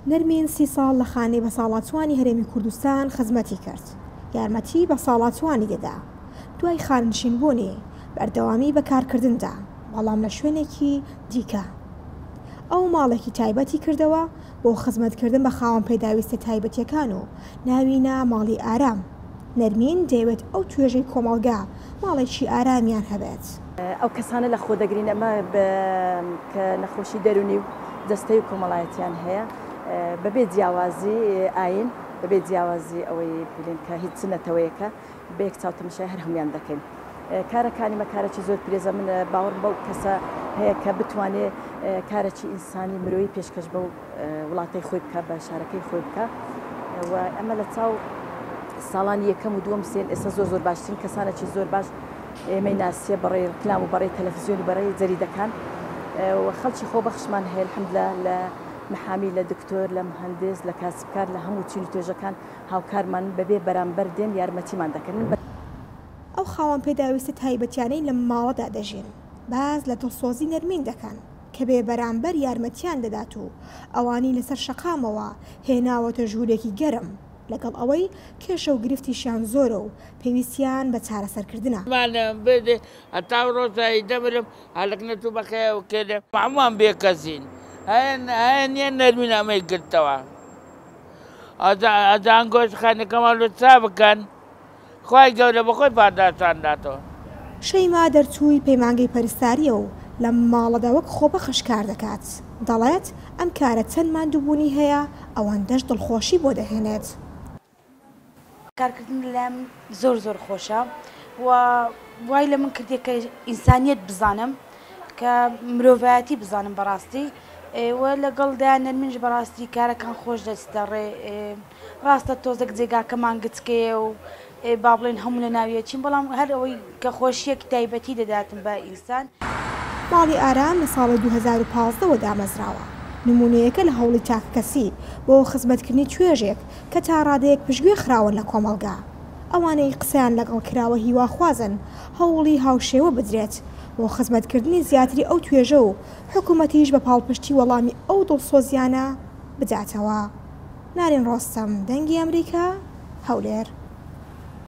نەرمین 30 ساڵ لە خانەی بەساڵاتوانی هەرێمی کوردستان خزمەتی کرد. یارمەتی بەساڵاتوانی دەدا. دوای خانشینبوونی بەردەوامی بەکارکردندا، بەڵام لە شوێنێکی دیکە. ئەو ماڵێکی تایبەتی کردەوە بۆ خزمەتکردن بە خاوەن پێداویستە تایبەتیەکان و ناوینە ماڵی ئارام. نەرمین دەیەوێت ئەو توێژەی کۆمەڵگا ماڵێکی ئارامیان هەبێت. ئەو کەسانە لە خۆ دەگرین ئەمە کە نەخۆشی دەرونی و دەستەی و کۆمەڵایەتیان هەیە بەبێ جیاوازی ئاین، بەبێ جیاوازی ئەوەی بڵێن کە هیچ نەتەوەیەکە بە یەک چاوتەمەشای هەر هەمویان دەکەین. کارەکانی مەکارێکی زۆر پرێزە. من باوەڕ بەو کەسە هەیە کە بتوانێت کارێکی ئینسانی مرۆیی پێشکەش بە وڵاتەی خۆی بکە، بە شارەکەی خۆی بکە. و ئەمە لە چاو ساڵانی یەکەم و دووەم سێن ئێستا زۆر باشترین کەسانێکی زۆر باش ئێمەی ناسیە بەڕێی ڕکلام و بەڕێی تەلەڤیزیۆن و بەڕێی جەریدەکان و خەڵکی خۆبەخشمان هەیە الحەمدوللا لە محامی، لە دکتۆر، لە مهندس، لە کاسبکار، لە هەموو چین و توێژەکان هاوکارمان بەبێ بەرامبەر دێن یارمەتیمان دەکەن. ئەو خاوەن پێداویستە تایبەتیانەی لە ماڵەدا دەژین، باز لە دڵسۆزی نەرمین دەکەن کە بێ بەرامبەر یارمەتیان دەدات و ئەوانی لەسەر شەقامەوە هێناوەتە ژوورێکی گەرم، لەگەڵ ئەوەی کێشە و گرفتیشیان زۆرە و پێویستیان بە چارەسەرکردنە. بێ هەتا ڕۆژایی دەبرم هەلک و بەخێ و کێدە هەمووان بێکەسین هەیە نییە نەرمین ئەمەی گرتەوە. ئەجان گۆشتخانەکەمان لە چا بکەن، خی گەورە بەخۆی پاداشانداتەوە. شەیما دەرچووی پەیمانگەی پەرستاریە و لە ماڵەدا وەک خۆبەخش کار دەکات. دەڵێت ئەم کارە چەند ماندووبوونی هەیە ئەوەندەش دڵخۆشی بۆ دەهێنێت. کارکردن لەم زۆر خۆشە و وای لە من کردێ کە ئینسانیەت بزانم، کە مرۆڤایەتی بزانم بەڕاستی و لەگەڵدا نەرمینش بەڕاستی کارەکان خۆش دەستەڕێ. ڕاستە تۆزێک جێگاکەمان گچکەیە و با بڵێن هەموو لە ناویەچین، بەڵام هەر ئەوەی کە خۆشیەکی تایبەتی دەداتن بە ئینسان. ماڵی ئارام لە ساڵی 2015 دامەزراوە. نمونەیەکە لە هەوڵی چاککەسی بۆ خزمەتکردنی توێژێک کە تا ڕادەیەک پشتگوێ خراون لە کۆمەڵگا. ئەوانەی قسەیان لەگەڵ کراوە هیواخوازن هەوڵی هاوشێوە بدرێت بۆ خزمەتکردنی زیاتری ئەو توێژە و حکوومەتیش بە پاڵپشتی وەڵامی ئەو دڵسۆزیانە بداتەوە. نارین ڕۆستەم، دەنگی ئەمریکا، هەولێر.